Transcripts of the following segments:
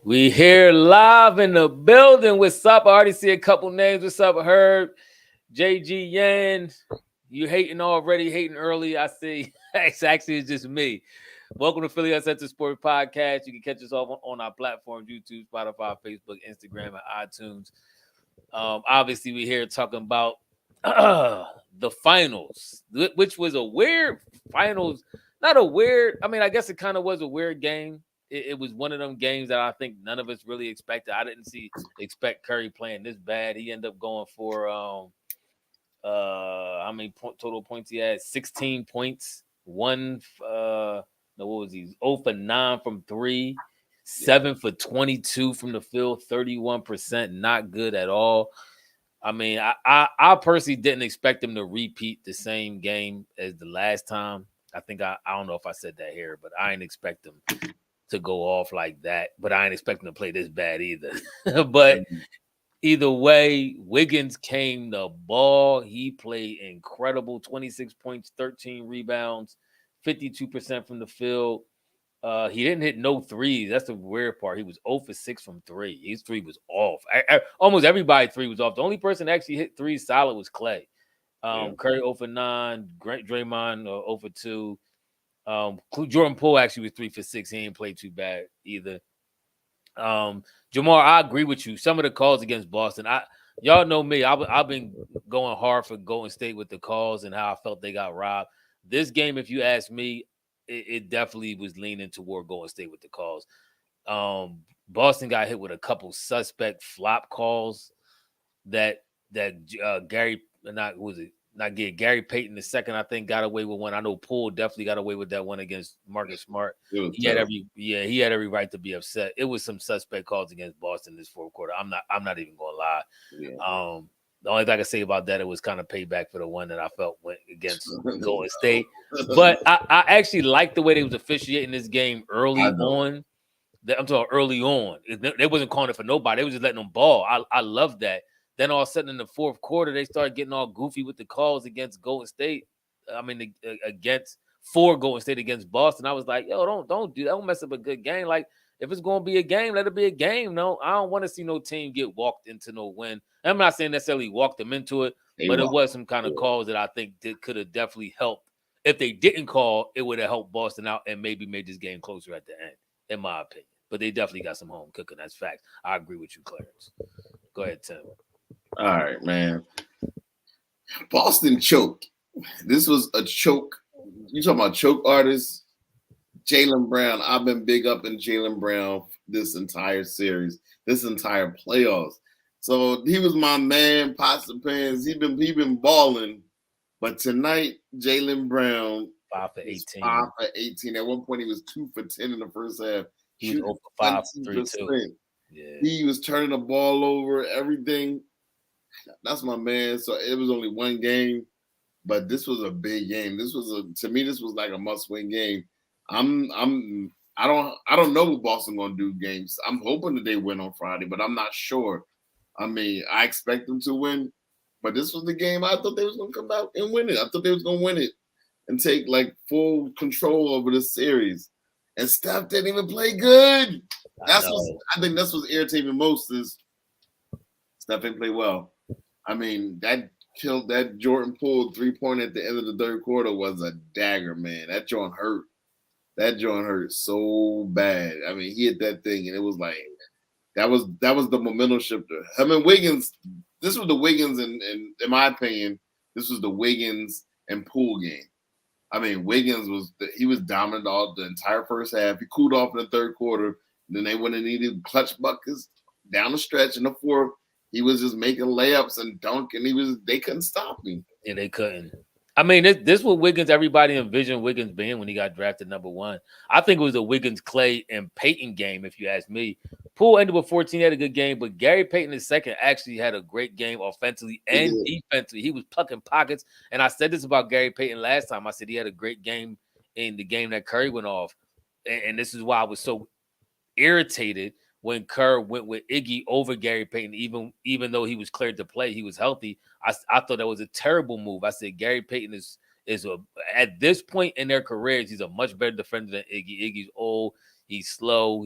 We here live in the building. What's up? I already see a couple names. What's up, Herb? JG Yan. You hating already, hating early. I see. It's just me. Welcome to Philly Uncensored Sports Podcast. You can catch us all on our platforms, YouTube, Spotify, Facebook, Instagram, and iTunes. Obviously, we're here talking about the finals, which was a weird finals. Not a weird. I mean, I guess it kind of was a weird game. It was one of them games that I think none of us really expected. I didn't expect Curry playing this bad. He ended up going for how many total points he had? 16 points. What was he? 0 for 9 from 3, 7 for 22 from the field, 31%. Not good at all. I mean, I personally didn't expect him to repeat the same game as the last time. I think I don't know if I said that here, but I didn't expect him to go off like that. But I ain't expecting to play this bad either. But either way, Wiggins came the ball. He played incredible. 26 points, 13 rebounds, 52% from the field. He didn't hit no threes. That's the weird part. He was 0 for 6 from 3. His 3 was off. Almost everybody 3 was off. The only person that actually hit 3 solid was Klay. Curry 0 for 9. Draymond 0 for 2. Jordan Poole actually was 3 for 6. He ain't played too bad either. Jamar, I agree with you. Some of the calls against Boston, y'all know me. I've been going hard for Golden State with the calls and how I felt they got robbed. This game, if you ask me, it definitely was leaning toward Golden State with the calls. Boston got hit with a couple suspect flop calls that Gary Payton II, I think, got away with one. I know Poole definitely got away with that one against Marcus Smart. He had every right to be upset. It was some suspect calls against Boston this fourth quarter. I'm not even gonna lie. Yeah. The only thing I can say about that, it was kind of payback for the one that I felt went against Golden State. But I actually liked the way they was officiating this game early on. I'm talking early on. They wasn't calling it for nobody. They was just letting them ball. I love that. Then all of a sudden in the fourth quarter, they started getting all goofy with the calls against Golden State. For Golden State against Boston. I was like, yo, don't do that. Don't mess up a good game. Like, if it's going to be a game, let it be a game. No, I don't want to see no team get walked into no win. I'm not saying necessarily walked them into it, but it was some kind of calls that I think could have definitely helped. If they didn't call, it would have helped Boston out and maybe made this game closer at the end, in my opinion. But they definitely got some home cooking. That's facts. I agree with you, Clarence. Go ahead, Tim. All right, man. Boston choked. This was a choke. You talking about choke artists? Jaylen Brown. I've been big up in Jaylen Brown this entire series, this entire playoffs. So he was my man, pots and pans. He been balling. But tonight, Jaylen Brown 5 for 18. 5 for 18. At one point, he was 2 for 10 in the first half. He was 0 for 5 for 3 too. Yeah. He was turning the ball over, everything. That's my man. So it was only one game, but this was a big game. To me, this was like a must-win game. I don't know what Boston gonna do games. I'm hoping that they win on Friday, but I'm not sure. I mean, I expect them to win, but this was the game I thought they was gonna come out and win it. I thought they was gonna win it and take like full control over the series. And Steph didn't even play good. I think that's what's irritating most is Steph didn't play well. I mean, that Jordan Poole 3-pointer at the end of the third quarter was a dagger, man. That joint hurt. That joint hurt so bad. I mean, he hit that thing, and it was like that was the momentum shifter. I mean, Wiggins. This was the Wiggins, and in my opinion, this was the Wiggins and Poole game. I mean, Wiggins was dominant all the entire first half. He cooled off in the third quarter. Then they went and needed clutch buckets down the stretch in the fourth. He was just making layups and dunking. They couldn't stop him. Yeah, they couldn't. I mean, this was Wiggins. Everybody envisioned Wiggins being when he got drafted number 1. I think it was a Wiggins, Klay, and Payton game, if you ask me. Poole ended with 14, had a good game, but Gary Payton II actually had a great game offensively and defensively. He was plucking pockets, and I said this about Gary Payton last time. I said he had a great game in the game that Curry went off, and this is why I was so irritated when Kerr went with Iggy over Gary Payton, even though he was cleared to play, he was healthy. I thought that was a terrible move. I said Gary Payton is at this point in their careers, he's a much better defender than Iggy. Iggy's old. He's slow.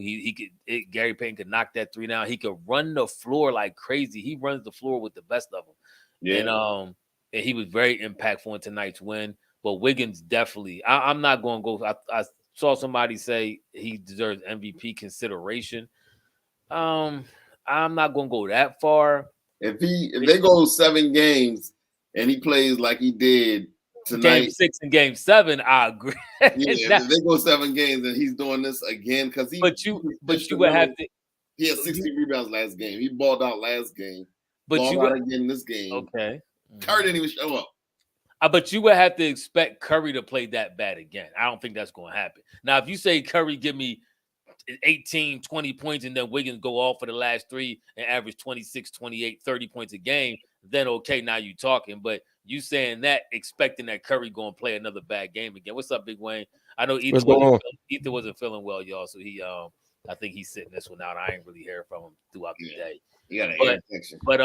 Gary Payton could knock that three down. He could run the floor like crazy. He runs the floor with the best of them. Yeah. And he was very impactful in tonight's win. But Wiggins definitely. I'm not going to go. I saw somebody say he deserves MVP consideration. I'm not going to go that far. If they go 7 games and he plays like he did tonight, Game 6 and Game 7, I agree. Yeah, if they go 7 games and he's doing this again, because he would have to. He had 60 rebounds last game. He balled out last game. But balled out again this game. Okay. Curry didn't even show up. But you would have to expect Curry to play that bad again. I don't think that's going to happen. Now, if you say Curry give me 18, 20 points and then Wiggins go off for the last 3 and average 26, 28, 30 points a game, then okay, now you talking. But you saying that, expecting that Curry going to play another bad game again. What's up, Big Wayne? I know Ether wasn't feeling well, y'all, so he I think he's sitting this one out. I ain't really hearing from him throughout the day. He got an ear infection. But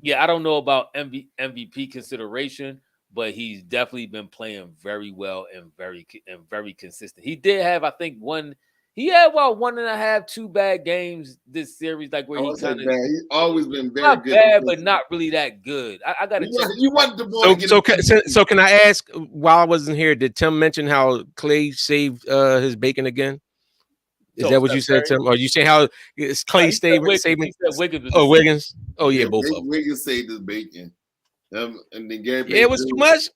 yeah, I don't know about MVP consideration, but he's definitely been playing very well and very consistent. He did have, I think, he had about 1.5, 2 bad games this series, like where he's always been very not good, bad, but not really that good. I got to. You want the ball? So can I ask? While I wasn't here, did Tim mention how Klay saved his bacon again? Is that what you said, Tim? Or you say how Klay saving? Wiggins. Oh yeah, both of them. Wiggins saved his bacon. And then Gary it was too much.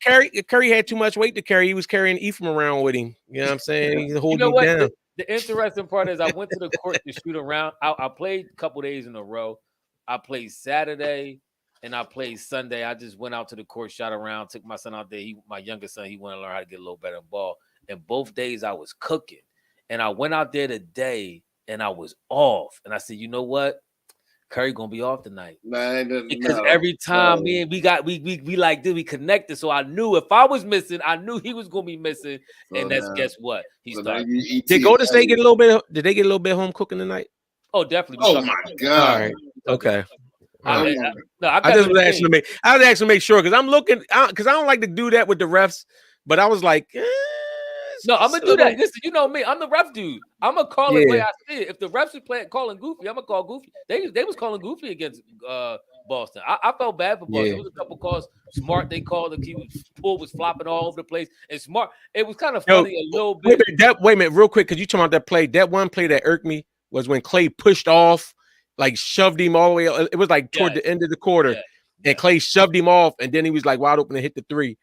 Curry had too much weight to carry. He was carrying Ephraim around with him. You know what I'm saying? He's holding him down. The interesting part is I went to the court to shoot around. I played a couple days in a row. I played Saturday and I played Sunday. I just went out to the court, shot around, took my son out there. My youngest son, he wanted to learn how to get a little better in ball. And both days I was cooking. And I went out there today and I was off. And I said, you know what? Curry gonna be off tonight. Because every time we like did we connected. So I knew if I was missing, I knew he was gonna be missing. And guess what? He started. Did Golden State get a little bit? Did they get a little bit home cooking tonight? Oh, definitely. Oh my God. All right. Okay. I just was asking to make. I was asking to make sure because I'm looking because I don't like to do that with the refs. But I was like, no, I'm gonna do that. Listen, you know me, I'm the ref dude. I'm gonna call it the way I see it. If the refs are calling goofy, I'm gonna call goofy. They was calling goofy against Boston. I felt bad for Boston. There was a couple calls. Smart, they called the pool was flopping all over the place. And Smart, it was kind of funny a little bit. Wait a minute, real quick, because you talking about that play. That one play that irked me was when Klay pushed off, like shoved him all the way. It was like toward the end of the quarter, and Klay shoved him off, and then he was like wide open and hit the 3.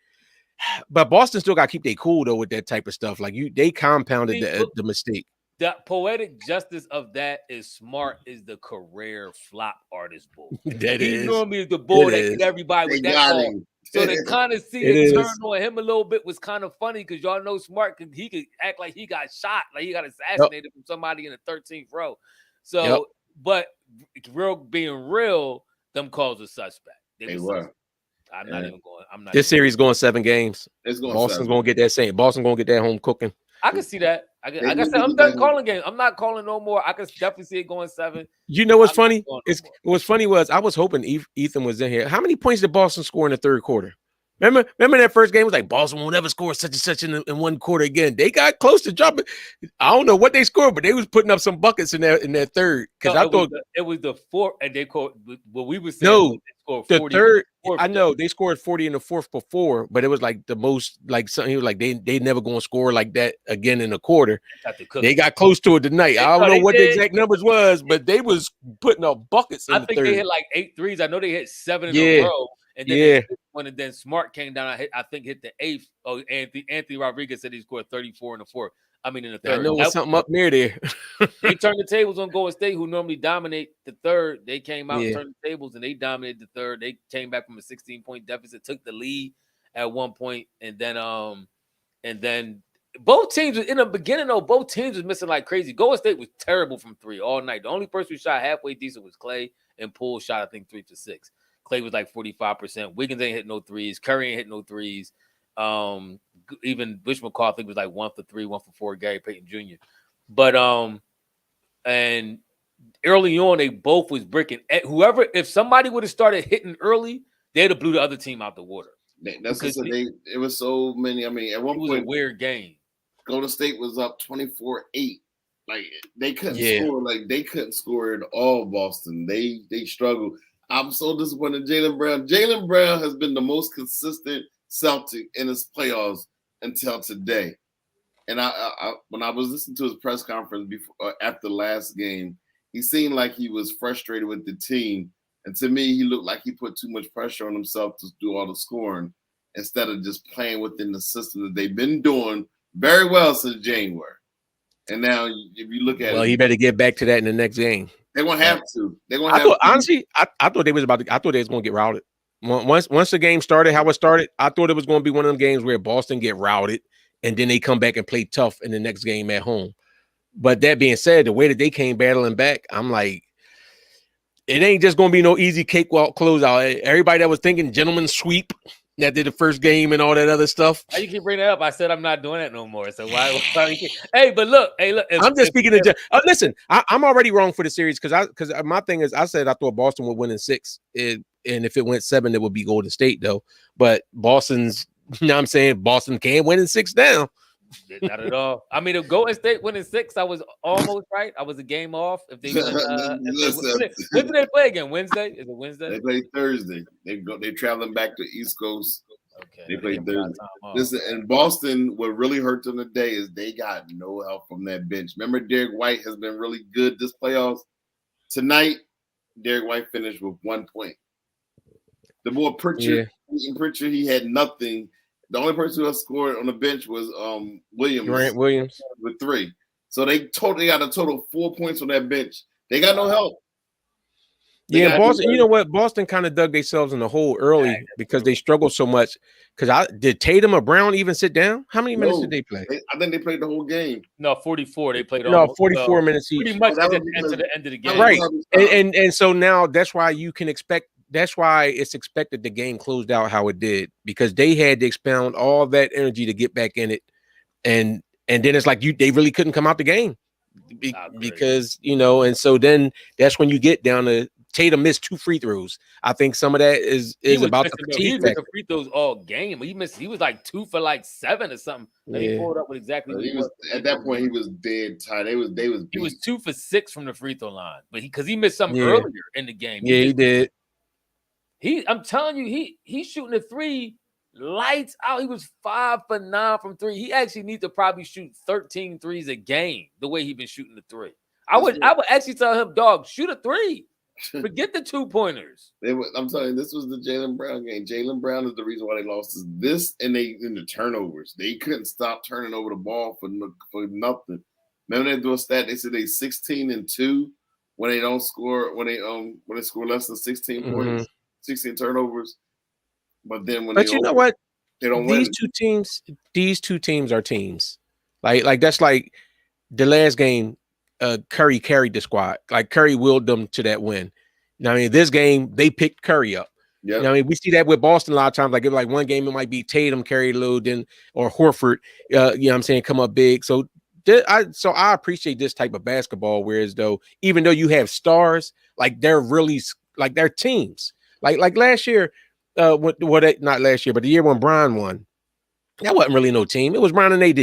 But Boston still got to keep their cool though with that type of stuff. Like they compounded the mistake. The poetic justice of that is Smart is the career flop artist bull. He normally is the bull that hit everybody with that ball. So to kind of see it turn on him a little bit was kind of funny because y'all know Smart he could act like he got shot, like he got assassinated from somebody in the 13th row. So, but being real, them calls are suspect. They were. I'm not even going. This series going 7 games. It's going. Boston's going to get that same. Boston going to get that home cooking. I can see that. Like I said, I'm done calling games. I'm not calling no more. I can definitely see it going 7. You know what's funny? What's funny was I was hoping Ethan was in here. How many points did Boston score in the third quarter? Remember that first game was like Boston won't ever score such and such in one quarter again. They got close to dropping. I don't know what they scored, but they was putting up some buckets in their third. Because I thought it was the 4th, and they called what we were saying. No, the third. I know they scored 40 in the 4th before, but it was like the most like something. He was like they never gonna score like that again in a quarter. They got close to it tonight. I don't know what the exact numbers was, but they was putting up buckets. I think they hit like 8 threes. I know they hit 7 in a row. And then when Smart came down, I think hit the 8th. Oh, Anthony Rodriguez said he scored 34 in the 4th. I mean in the 3rd. I know something up near there. They turned the tables on Golden State, who normally dominate the 3rd. They came out and turned the tables, and they dominated the 3rd. They came back from a 16-point deficit, took the lead at one point, and then both teams in the beginning though, both teams was missing like crazy. Golden State was terrible from 3 all night. The only person who shot halfway decent was Klay, and Poole shot I think 3 for 6. Klay was like 45%. Wiggins ain't hit no threes. Curry ain't hit no threes. Even Bush McCall, I think, was like 1 for 3, 1 for 4. Gary Payton Jr. But and early on, they both was bricking. If somebody would have started hitting early, they'd have blew the other team out the water. That's because it was so many. I mean, at one point, it was a weird game. Golden State was up 24-8 Like they couldn't score. Like they couldn't score at all. Boston. They struggled. I'm so disappointed. Jaylen Brown has been the most consistent Celtic in his playoffs until today. And I when I was listening to his press conference before after the last game, he seemed like he was frustrated with the team. And to me, he looked like he put too much pressure on himself to do all the scoring instead of just playing within the system that they've been doing very well since January. And now, if you look at it, he better get back to that in the next game. They're gonna have to. Honestly, I thought they was going to get routed. Once the game started, how it started, I thought it was going to be one of them games where Boston get routed and then they come back and play tough in the next game at home. But that being said, the way that they came battling back, I'm like, it ain't just going to be no easy cakewalk closeout. Everybody that was thinking gentleman's sweep that did the first game and all that other stuff. Why you keep bringing that up? I said I'm not doing that no more. So why you keep... Hey, look. I'm just speaking to listen. I'm already wrong for the series because my thing is I said I thought Boston would win in 6, and if it went 7, it would be Golden State though. But Boston's, you know what I'm saying, Boston can't win in 6 now. Not at all. I mean, if Golden State win in 6, I was almost right. I was a game off. If they when do they play again? Wednesday? Is it Wednesday? They play Thursday. They're traveling back to East Coast. Okay. They play Thursday. Listen, and Boston, what really hurt them today is they got no help from that bench. Remember, Derek White has been really good this playoffs. Tonight, Derek White finished with 1 point. The boy Pritchard, he had nothing. The only person who has scored on the bench was Williams. Grant Williams with 3. So they got a total of 4 points on that bench. They got no help. Boston, you know what? Boston kind of dug themselves in the hole early because they struggled so much. Because did Tatum or Brown even sit down? How many minutes did they play? I think they played the whole game. No, 44. They played 44 minutes each. Pretty much to the end of the game. Right. And so now that's why you can expect. That's why it's expected the game closed out how it did, because they had to expound all that energy to get back in it. And then it's like they really couldn't come out the game because, and so then that's when you get down to Tatum missed 2 free throws. I think some of that is about the fatigue. He missed free throws all game. He was like 2 for like 7 or something. Then he pulled up with exactly what he was. At that point, he was dead tired. He was 2 for 6 from the free throw line, but because he missed something earlier in the game. He did. I'm telling you, he's shooting a 3 lights out. He was 5 for 9 from 3. He actually needs to probably shoot 13 threes a game the way he's been shooting the 3. I would actually tell him, dog, shoot a 3. Forget the 2-pointers. I'm telling you, this was the Jaylen Brown game. Jaylen Brown is the reason why they lost. This and in the turnovers. They couldn't stop turning over the ball for nothing. Remember they do a stat? They said they 16-2 when they don't score when they score less than 16 points. 16 turnovers, but then when you know what, they don't win. These two teams are teams. Like that's like the last game. Curry carried the squad. Like Curry willed them to that win. I mean, this game they picked Curry up. Yeah, I mean, we see that with Boston a lot of times. Like if like one game it might be Tatum carried a little, then or Horford. I'm saying come up big. So I appreciate this type of basketball. Whereas even though you have stars, like they're really like they're teams. Like last year, not last year, but the year when Bron won, that wasn't really no team. It was Bron and AD.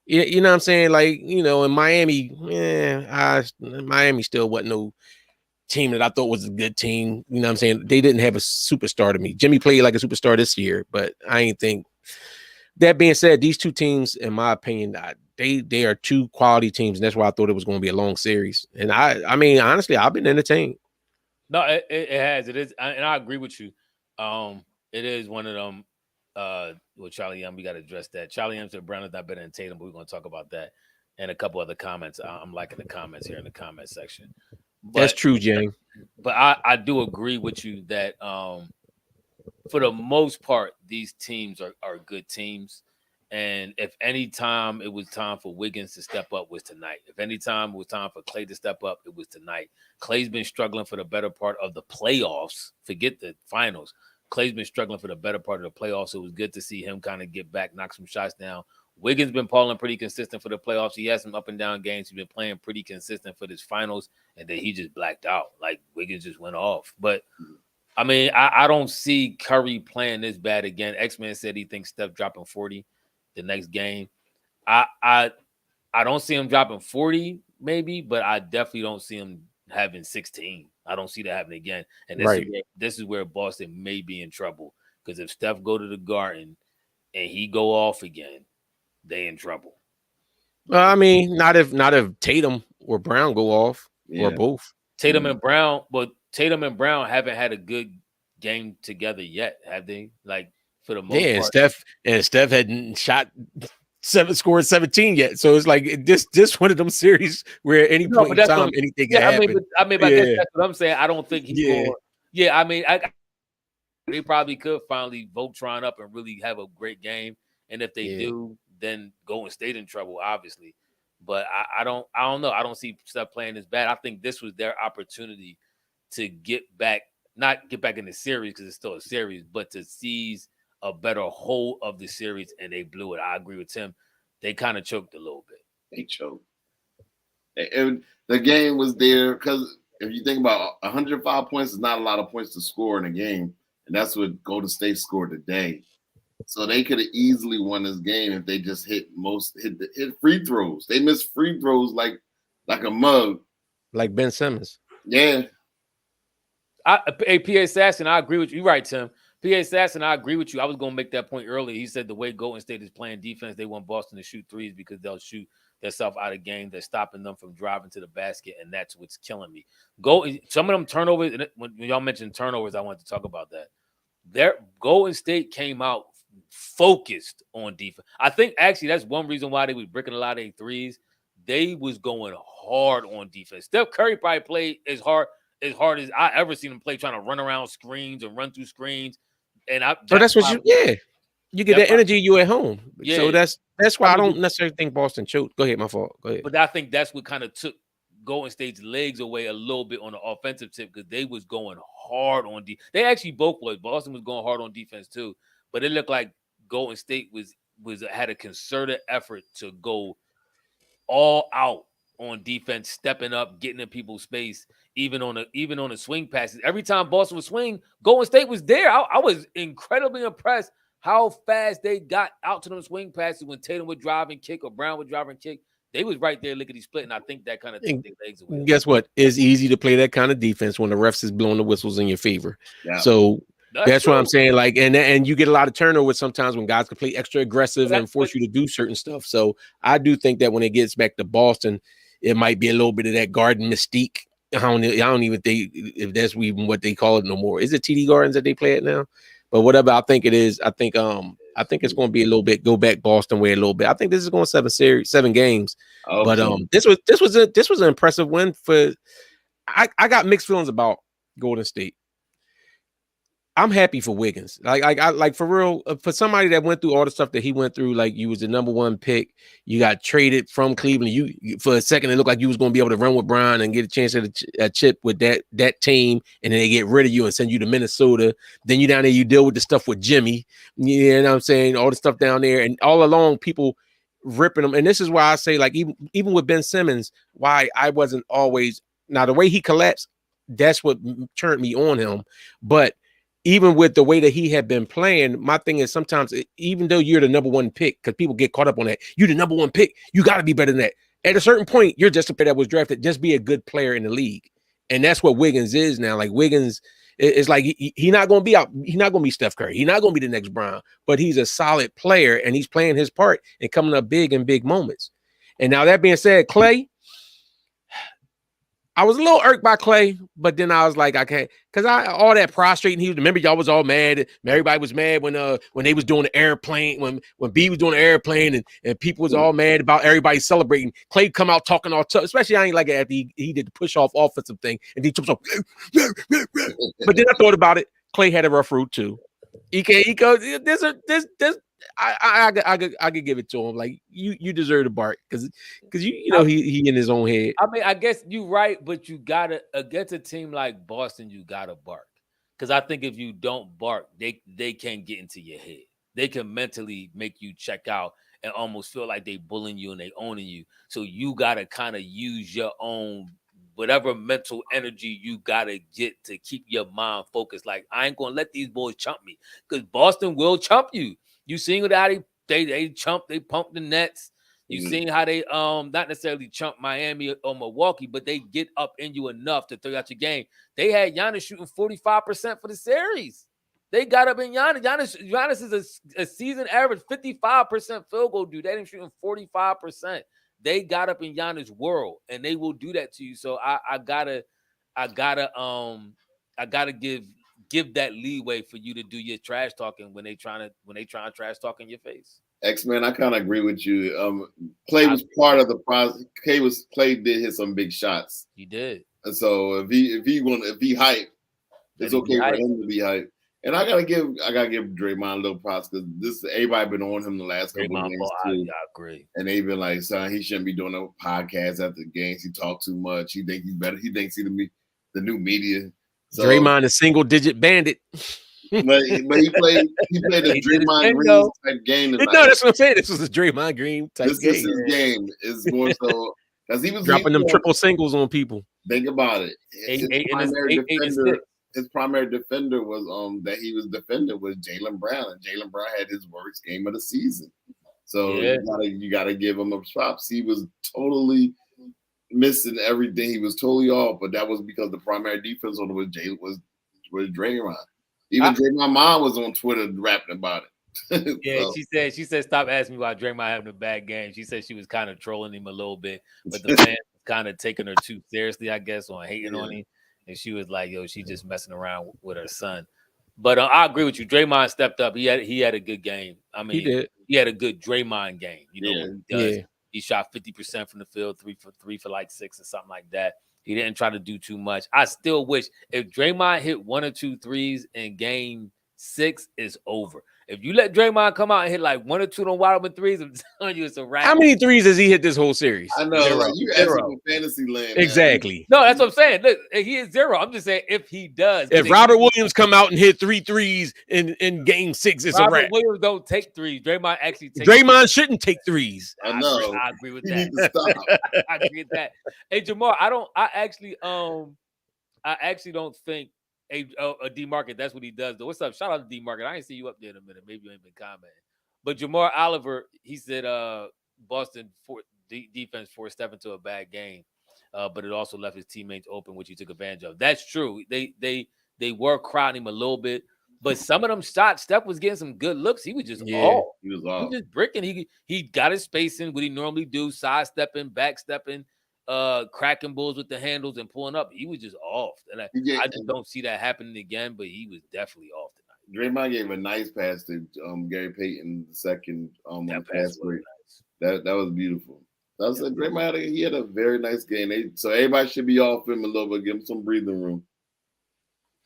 You know what I'm saying? Like, in Miami, Miami still wasn't no team that I thought was a good team. You know what I'm saying? They didn't have a superstar to me. Jimmy played like a superstar this year, but I ain't think. That being said, these two teams, in my opinion, they are 2 quality teams, and that's why I thought it was going to be a long series. And I mean, honestly, I've been entertained. No, it has. It is, and I agree with you. It is one of them. With Charlie Young, we got to address that. Charlie Young said Brown is not better than Tatum, but we're going to talk about that and a couple other comments. I'm liking the comments here in the comment section. But, that's true, Jane. But I do agree with you that for the most part, these teams are good teams. And if any time it was time for Wiggins to step up was tonight. If any time it was time for Klay to step up, it was tonight. Klay's been struggling for the better part of the playoffs. Forget the finals. Klay's been struggling for the better part of the playoffs. So it was good to see him kind of get back, knock some shots down. Wiggins been balling pretty consistent for the playoffs. He has some up and down games. He's been playing pretty consistent for this finals. And then he just blacked out. Like Wiggins just went off. But I mean, I don't see Curry playing this bad again. X-Man said he thinks Steph dropping 40 the next game. I don't see him dropping 40, maybe, but I definitely don't see him having 16. I don't see that happening again. And this is where Boston may be in trouble, because if Steph go to the Garden and he go off again, they in trouble. I mean, not if Tatum or Brown go off or both. Tatum and Brown, but Tatum and Brown haven't had a good game together yet, have they? Like, for the most part. Steph hadn't scored 17 yet. So it's like this one of them series where any point in time anything can happen. I guess that's what I'm saying. I don't think he's going. Yeah, I mean, they probably could finally Voltron up and really have a great game. And if they do, then Golden State in trouble, obviously. But I don't know. I don't see Steph playing this bad. I think this was their opportunity to not get back in the series, because it's still a series, but to seize a better hold of the series, and they blew it. I agree with Tim. They kind of choked a little bit. They choked. And the game was there, because if you think about 105 points is not a lot of points to score in a game, and that's what Golden State scored today. So they could have easily won this game if they just hit free throws. They missed free throws like a mug. Like Ben Simmons. Yeah. Hey, PA Assassin, I agree with you. You're right, Tim. PA Assassin, I agree with you. I was going to make that point earlier. He said the way Golden State is playing defense, they want Boston to shoot threes because they'll shoot themselves out of game. They're stopping them from driving to the basket, and that's what's killing me. Some of them turnovers, when y'all mentioned turnovers, I wanted to talk about that. Their Golden State came out focused on defense. I think actually that's one reason why they was breaking a lot of their threes. They was going hard on defense. Steph Curry probably played as hard as I ever seen him play, trying to run around screens and run through screens. And that's what you get that energy you at home. Yeah. So that's why I don't necessarily think Boston choked. Go ahead, my fault. Go ahead. But I think that's what kind of took Golden State's legs away a little bit on the offensive tip, because they was going hard on defense. They actually both was. Boston was going hard on defense too, but it looked like Golden State had a concerted effort to go all out on defense, stepping up, getting in people's space, even on the swing passes. Every time Boston would swing, Golden State was there. I was incredibly impressed how fast they got out to them swing passes when Tatum would drive and kick or Brown would drive and kick. They was right there lickety split, and I think that kind of took their legs away. Guess what? It's easy to play that kind of defense when the refs is blowing the whistles in your favor. Yeah. So that's what I'm saying. Like, and you get a lot of turnovers sometimes when guys can play extra aggressive and force you to do certain stuff. So I do think that when it gets back to Boston, it might be a little bit of that Garden mystique. I don't even think if that's even what they call it no more. Is it TD Gardens that they play it now? But whatever I think it is, I think it's going to be a little bit go back Boston way a little bit. I think this is going 7 games. Okay. But this was an impressive win for. I got mixed feelings about Golden State. I'm happy for Wiggins. Like for real, for somebody that went through all the stuff that he went through, like you was the number 1 pick, you got traded from Cleveland. You for a second, it looked like you was going to be able to run with Brian and get a chance at a chip with that team, and then they get rid of you and send you to Minnesota. Then you down there, you deal with the stuff with Jimmy. You know what I'm saying? All the stuff down there, and all along people ripping them. And this is why I say, like, even with Ben Simmons, why I wasn't always, now the way he collapsed, that's what turned me on him. But even with the way that he had been playing, my thing is sometimes, even though you're the number 1 pick, because people get caught up on that, you're the number 1 pick, you got to be better than that. At a certain point, you're just a player that was drafted. Just be a good player in the league. And that's what Wiggins is now. Like, Wiggins is like, he's not going to be out. He's not going to be Steph Curry. He's not going to be the next Brown, but he's a solid player, and he's playing his part and coming up big in big moments. And now that being said, Klay, I was a little irked by Klay, but then I was like, I can't, because all that prostrating. Remember, y'all was all mad. Everybody was mad when they was doing the airplane, when B was doing the airplane, and people was all mad about everybody celebrating. Klay come out talking all tough, especially I ain't like it after he did the push off offensive thing, and he jumps up. But then I thought about it. Klay had a rough route too. He goes, I could give it to him. Like, you deserve to bark because you know he in his own head. I mean, I guess you're right, but you gotta against a team like Boston, you gotta bark, because I think if you don't bark, they can't get into your head. They can mentally make you check out and almost feel like they bullying you and they owning you. So you gotta kind of use your own whatever mental energy you gotta get to keep your mind focused. Like, I ain't gonna let these boys chump me, because Boston will chump you. You seen how they pump the Nets. You seen how they not necessarily chump Miami or Milwaukee, but they get up in you enough to throw out your game. They had Giannis shooting 45% for the series. They got up in Giannis. Giannis is a season average 55% field goal dude. They didn't shooting 45%. They got up in Giannis' world, and they will do that to you. So I gotta give that leeway for you to do your trash talking when they trying to trash talk in your face. X-Men, I kind of agree with you. Klay was part of the process. Klay did hit some big shots. He did. And so if he hype, it's okay for him to be hype. And I gotta give Draymond a little props because everybody been on him the last couple of games too. I agree. And they've been like, son, he shouldn't be doing no podcasts after the games. He talk too much. He thinks he's better. He thinks he's the new media. So, Draymond a single-digit bandit. but he played a Draymond Green type game tonight. No, that's what I'm saying. This was a Draymond Green type game. This is his game. Is more so because he was dropping them triple singles on people. Think about it. His primary defender was that he was defending was Jaylen Brown, and Jaylen Brown had his worst game of the season. So you gotta give him a props. He was totally missing everything. He was totally off, but that was because the primary defense on was Draymond. Even Draymond mom was on Twitter rapping about it. Yeah, so. She said, stop asking me why Draymond having a bad game. She said she was kind of trolling him a little bit, but the fans kind of taking her too seriously, I guess, on hating on him. And she was like, yo, she just messing around with her son. But I agree with you. Draymond stepped up. He had a good game. I mean, he had a good Draymond game. You know what he does. He shot 50% from the field, 3 for like 6 or something like that. He didn't try to do too much. I still wish if Draymond hit 1 or 2 threes in game 6, it's over. If you let Draymond come out and hit like 1 or 2 on wide open threes, I'm telling you it's a wrap. How many threes has he hit this whole series? I know. Like you asking fantasy land. Exactly. No, that's what I'm saying. Look, he is 0. I'm just saying if he does. If Robert Williams come out and hit 3 threes in game 6, it's a wrap. Robert Williams don't take threes. Draymond actually takes Draymond shouldn't take threes. I know. I agree with that. I agree with that. Hey, Jamar, I actually don't think a D-Market, that's what he does. Though. What's up? Shout out to D-Market. I ain't see you up there in a minute. Maybe you ain't been commenting. But Jamar Oliver, he said Boston defense forced Steph into a bad game, but it also left his teammates open, which he took advantage of. That's true. They were crowding him a little bit, but some of them shots, Steph was getting some good looks. He was just off. He was off. He was just bricking. He got his spacing, what he normally do, sidestepping, backstepping, cracking bulls with the handles and pulling up. He was just off. And I just don't see that happening again, but he was definitely off tonight. Draymond gave a nice pass to Gary Payton the second that pass break. Nice. That was beautiful. I was like, Draymond, he had a very nice game. So everybody should be off him a little bit, give him some breathing room.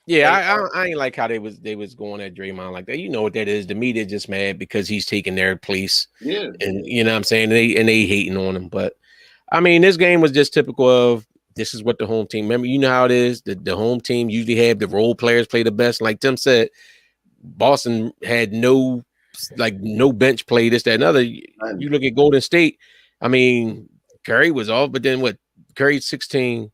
Yeah, I ain't like how they was going at Draymond like that. You know what that is. The media just mad because he's taking their place. Yeah. And you know what I'm saying? They hating on him. But I mean, this game was just typical of this is what the home team. Remember, you know how it is. The home team usually have the role players play the best. Like Tim said, Boston had no bench play, this, that, and other. You look at Golden State. I mean, Curry was off, but then Curry 16.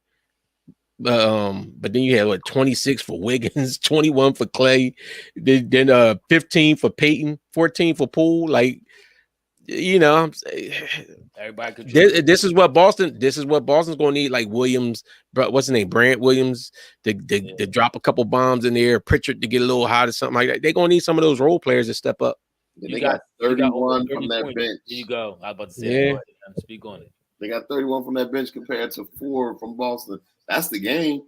But then you had 26 for Wiggins, 21 for Klay, then 15 for Payton, 14 for Poole. Like, you know, everybody could. This is what Boston's going to need. Like Williams, what's his name, Brant Williams, to drop a couple bombs in there. Pritchard to get a little hot or something like that. They're going to need some of those role players to step up. They got 31 from that bench. There you go. I was about to say, speak on it. They got 31 from that bench compared to 4 from Boston. That's the game.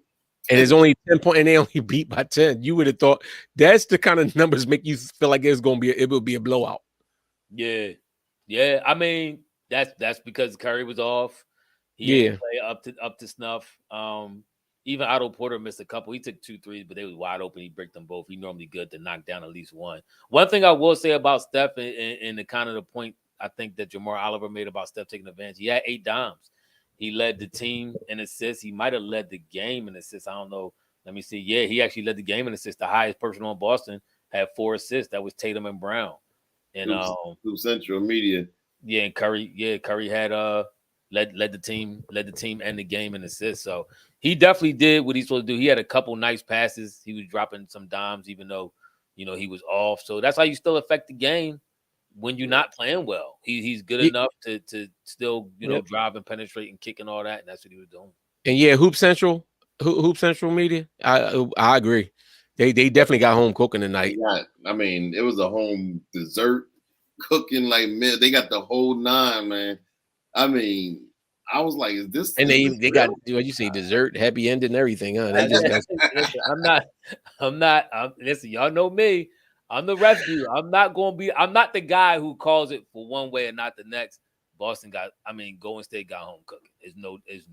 And it's only 10 points, and they only beat by 10. You would have thought that's the kind of numbers make you feel like it will be a blowout. Yeah. Yeah. I mean, that's because Curry was off. He didn't play up to snuff. Even Otto Porter missed a couple. He took 2 threes, but they was wide open. He bricked them both. He normally good to knock down at least one. One thing I will say about Steph and the kind of the point I think that Jamar Oliver made about Steph taking advantage, he had 8 dimes. He led the team in assists. He might have led the game in assists. I don't know. Let me see. Yeah, he actually led the game in assists. The highest person on Boston had 4 assists. That was Tatum and Brown. And through Central Media. Yeah, and Curry. Yeah, Curry had led the team and the game in assists. So he definitely did what he's supposed to do. He had a couple nice passes. He was dropping some dimes, even though he was off. So that's how you still affect the game. when you're not playing well. He's good enough to still, drive and penetrate and kick and all that, and that's what he was doing. And yeah, Hoop Central Media. I agree. They definitely got home cooking tonight. It was a home dessert cooking like man. They got the whole nine, man. I mean, I was like, is this? And they got what you say, dessert, happy ending, and everything. Huh? They just got... I'm not. Listen, y'all know me. I'm the referee. I'm not the guy who calls it for one way and not the next. Golden State got home cooking. There's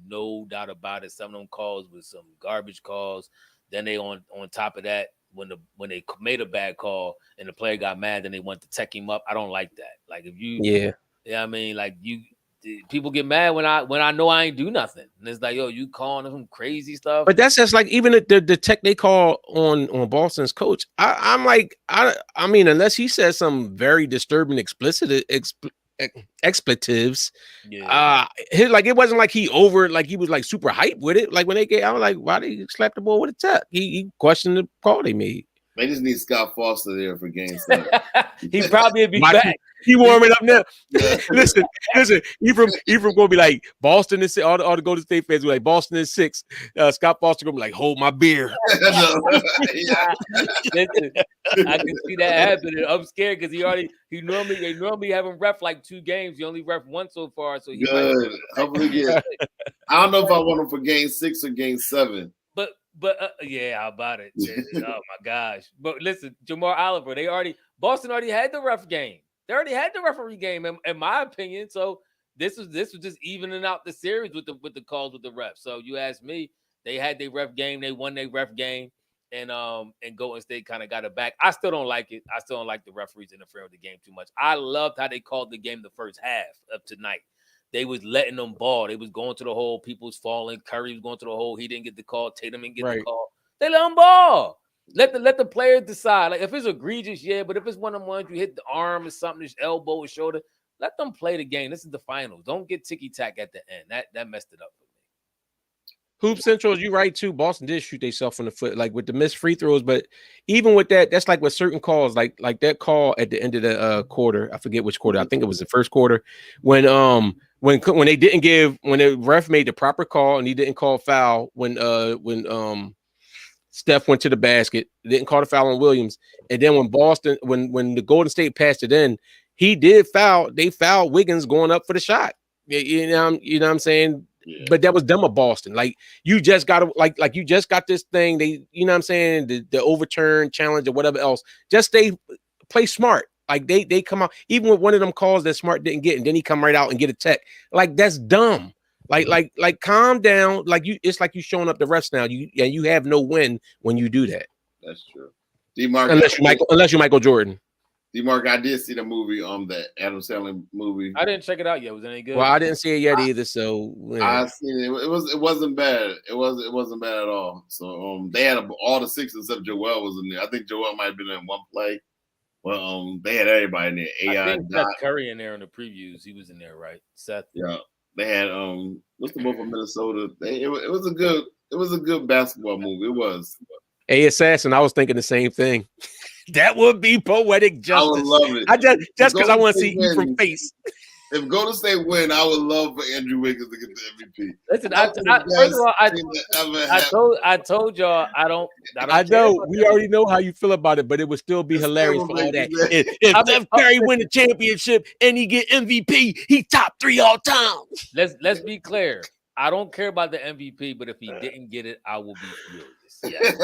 no doubt about it. Some of them calls was some garbage calls. Then they on top of that, when they made a bad call and the player got mad, then they went to tech him up. I don't like that. Like if you, people get mad when I know I ain't do nothing, and it's like, yo, you calling some crazy stuff. But that's just like even the tech they call on Boston's coach. I'm like, I mean, unless he says some very disturbing expletives, it wasn't like he was like super hyped with it. Like when they I was like, why did he slap the ball with a tech? He questioned the call they made. They just need Scott Foster there for game 7. He probably be back. He warming up now. listen. Ephraim gonna be like Boston is all the Golden State fans will be like Boston is 6. Scott Foster gonna be like, hold my beer. Listen, I can see that happening. I'm scared because they normally have him ref like 2 games. He only ref 1 so far, so he good. Hopefully get. I don't know if I want him for game 6 or game 7. But how about it? Oh my gosh! But listen, Jamar Oliver, Boston already had the ref game. They already had the referee game, in my opinion. So this was just evening out the series with the calls with the refs. So you ask me, they had their ref game, they won their ref game, and Golden State kind of got it back. I still don't like it. I still don't like the referees interfering with the game too much. I loved how they called the game the first half of tonight. They was letting them ball. They was going to the hole. People was falling. Curry was going to the hole. He didn't get the call. Tatum didn't get the call. They let them ball. Let the players decide. Like if it's egregious, but if it's one of them ones you hit the arm or something, his elbow or shoulder, let them play the game. This is the finals. Don't get ticky-tack at the end. That messed it up for me. Hoop Central, you right too. Boston did shoot themselves in the foot, like with the missed free throws. But even with that, that's like with certain calls, like that call at the end of the quarter. I forget which quarter. I think it was the first quarter when they didn't when the ref made the proper call and he didn't call foul when Steph went to the basket, didn't call the foul on Williams, and then when the Golden State passed it in, he did foul. They fouled Wiggins going up for the shot. You know what I'm saying? Yeah. But that was dumb of Boston. Like you just got you just got this thing. They, you know what I'm saying? The overturn challenge or whatever else. Just play smart. Like they come out, even with one of them calls that Smart didn't get, and then he come right out and get a tech. Like that's dumb. Like calm down. Like it's like you showing up the refs now. You have no win when you do that. That's true. D-Mark, unless you're Michael Jordan. D-Mark, I did see the movie, the Adam Sandler movie. I didn't check it out yet. Was it any good? Well, I didn't see it yet either. So I seen it. It wasn't bad. It wasn't bad at all. So they had all the 6 except Joel was in there. I think Joel might have been in one play. Well, they had everybody in there. I think Seth Curry in there in the previews. He was in there, right? Seth. Yeah. They had what's the one from Minnesota? It was a good basketball movie. It was. Hey, Assassin, I was thinking the same thing. That would be poetic justice. I would love it. I just because I want to see you from face. If Golden State win, I would love for Andrew Wiggins to get the MVP. Listen, first of all, I told y'all I don't. I know we already know how you feel about it, but it would still be hilarious for all that. If Steph Curry win the championship and he get MVP, he top 3 all time. Let's be clear. I don't care about the MVP, but if he didn't get it, I will be furious. Yes.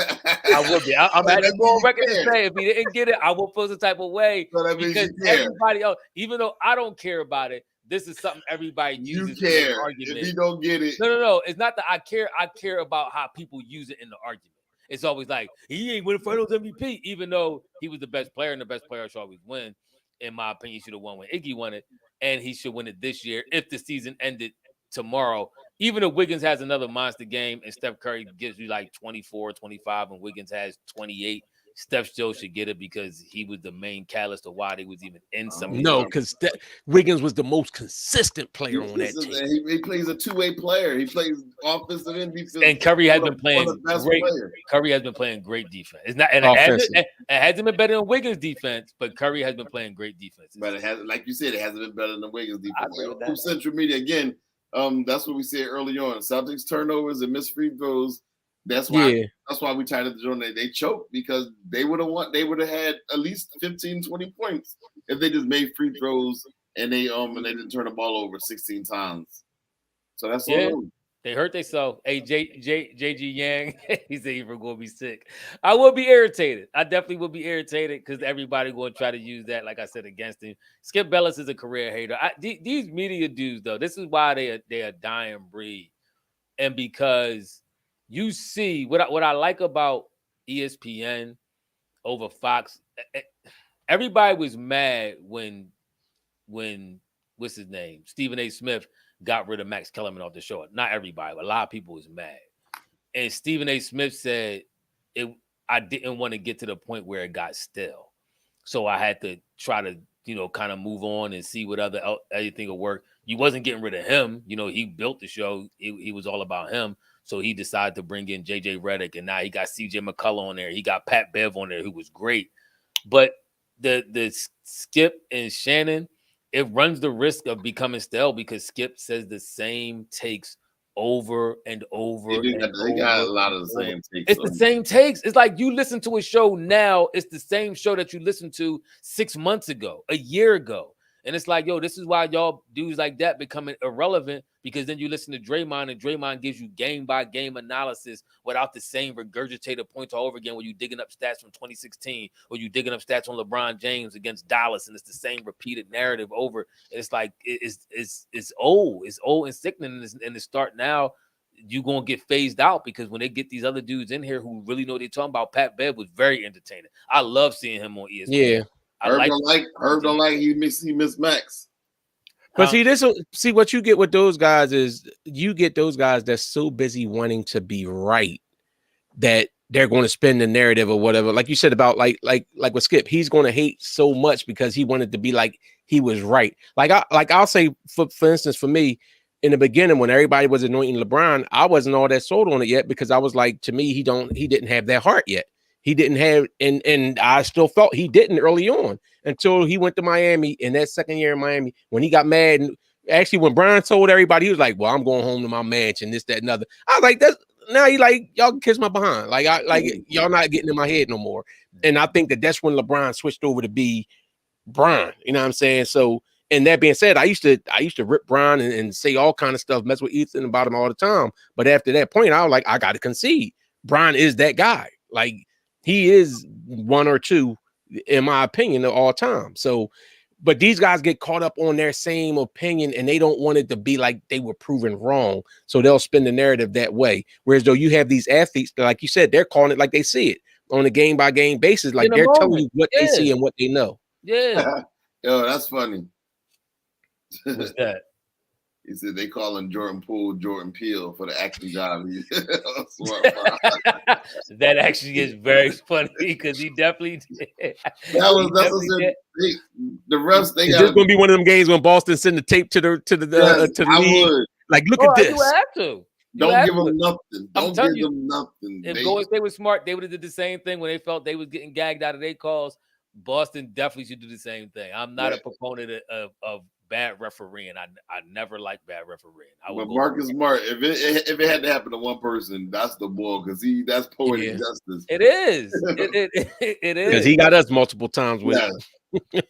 I would be. I'm at the goal record to say if he didn't get it, I will feel the type of way because everybody else, even though I don't care about it, this is something everybody uses. You care in the argument. If you don't get it. No. It's not that I care. I care about how people use it in the argument. It's always like he ain't winning Finals MVP, even though he was the best player, and the best player should always win. In my opinion, he should have won when Iggy won it, and he should win it this year if the season ended tomorrow. Even if Wiggins has another monster game and Steph Curry gives you like 24, 25, and Wiggins has 28, Steph still should get it because he was the main catalyst of why they was even in some of these. No, because Wiggins was the most consistent player on that team. He plays a two-way player. He plays offensive and defense. And Curry has been playing great. Curry has been playing great defense. It's not, and it hasn't been better than Wiggins' defense, but Curry has been playing great defense. But it has, like you said, it hasn't been better than Wiggins' defense. From Central Media again. That's what we said early on. Celtics turnovers and missed free throws. That's why we tied up the joint. They choked because they would have won. They would have had at least 15, 20 points if they just made free throws and they didn't turn the ball over 16 times. So that's all. They hurt themselves. Hey, JG Yang, he said he was going to be sick. I will be irritated. I definitely will be irritated because everybody going to try to use that, like I said, against him. Skip Bayless is a career hater. These media dudes, though, this is why they are dying breed. And because you see what I like about ESPN over Fox, everybody was mad when what's his name? Stephen A. Smith got rid of Max Kellerman off the show. Not everybody, but a lot of people was mad. And Stephen A. Smith said I didn't want to get to the point where it got stale. So I had to try to, kind of move on and see what anything will work. You wasn't getting rid of him. He built the show. He was all about him. So he decided to bring in JJ Redick, and now he got CJ McCullough on there. He got Pat Bev on there, who was great. But the Skip and Shannon, it runs the risk of becoming stale because Skip says the same takes over and over. They got a lot of the same takes. It's the same takes. It's like you listen to a show now, it's the same show that you listened to 6 months ago, a year ago. And it's like, yo, this is why y'all dudes like that becoming irrelevant, because then you listen to Draymond, and Draymond gives you game-by-game analysis without the same regurgitated points all over again where you digging up stats from 2016 or you digging up stats on LeBron James against Dallas, and it's the same repeated narrative over. It's like it's old. It's old and sickening, and the start now, you're going to get phased out because when they get these other dudes in here who really know what they're talking about, Pat Bev was very entertaining. I love seeing him on ESPN. Yeah. Herb don't like he miss Max. But see what you get with those guys is you get those guys that's so busy wanting to be right that they're going to spin the narrative or whatever. Like you said about like with Skip, he's going to hate so much because he wanted to be like he was right. I'll say for instance, for me, in the beginning when everybody was anointing LeBron, I wasn't all that sold on it yet because I was like, to me, he didn't have that heart yet. He didn't have, and I still felt he didn't early on until he went to Miami in that second year in Miami when he got mad. And actually, when Brian told everybody, he was like, "Well, I'm going home to my mansion, this, that, and other." I was like, "That's now he like y'all can kiss my behind, y'all not getting in my head no more." And I think that's when LeBron switched over to be Brian. You know what I'm saying? So, and that being said, I used to rip Brian and say all kind of stuff, mess with Ethan about him all the time. But after that point, I was like, I got to concede. Brian is that guy. Like. He is one or two, in my opinion, of all time. So, but these guys get caught up on their same opinion and they don't want it to be like they were proven wrong. So they'll spin the narrative that way. Whereas though you have these athletes, like you said, they're calling it like they see it on a game by game basis. Like they're telling you what they see and what they know. Yeah. Yo, that's funny. What's that? He said they call him Jordan Poole, Jordan Peele for the acting job. That actually is very funny because he definitely did. The refs. They it's just gonna be one of them games when Boston send the tape to the league. Like, look at this. You have to. Don't give them nothing. Don't give them nothing. If Golden State was smart, they would have did the same thing when they felt they was getting gagged out of their calls. Boston definitely should do the same thing. I'm not a proponent of bad refereeing. I never liked bad refereeing. But Marcus Smart, if it had to happen to one person, that's the ball because that's poetic justice. It is. It is because he got us multiple times with it.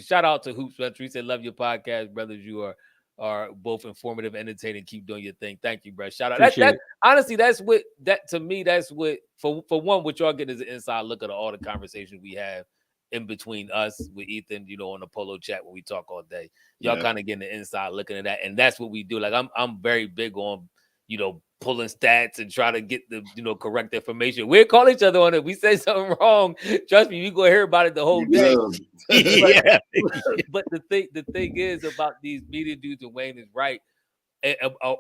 Shout out to Hoops Country. He said, "Love your podcast, brothers. You are both informative, entertaining. Keep doing your thing. Thank you, bro. Shout out." That honestly, that's what for one, what y'all getting is an inside look at all the conversations we have in between us with Ethan, on the Polo chat when we talk all day. Y'all kind of getting the inside looking at that, and that's what we do. Like I'm very big on pulling stats and try to get the correct information. We'll call each other on it. We say something wrong. Trust me, we gonna hear about it the whole day. Yeah. But the thing is about these media dudes, and Wayne is right,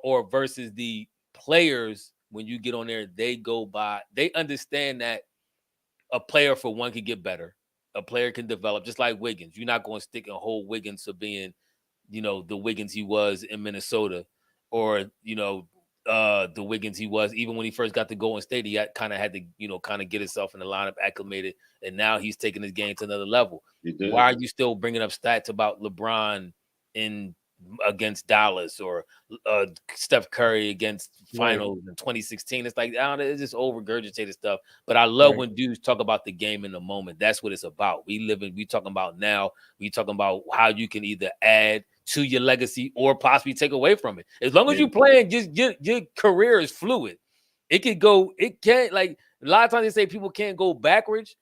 or versus the players when you get on there, they go by. They understand that a player for one can get better. A player can develop, just like Wiggins. You're not going to stick and hold Wiggins to being, the Wiggins he was in Minnesota, or the Wiggins he was even when he first got to Golden State. He kind of had to, kind of get himself in the lineup acclimated, and now he's taking his game to another level. Why are you still bringing up stats about LeBron against Dallas, or Steph Curry against finals in 2016? It's like, it's just over-regurgitated stuff. But I love when dudes talk about the game in the moment. That's what it's about. We talking about now. We talking about how you can either add to your legacy or possibly take away from it. As long as you playing, just your career is fluid. It could go. It can't, like, a lot of times they say people can't go backwards.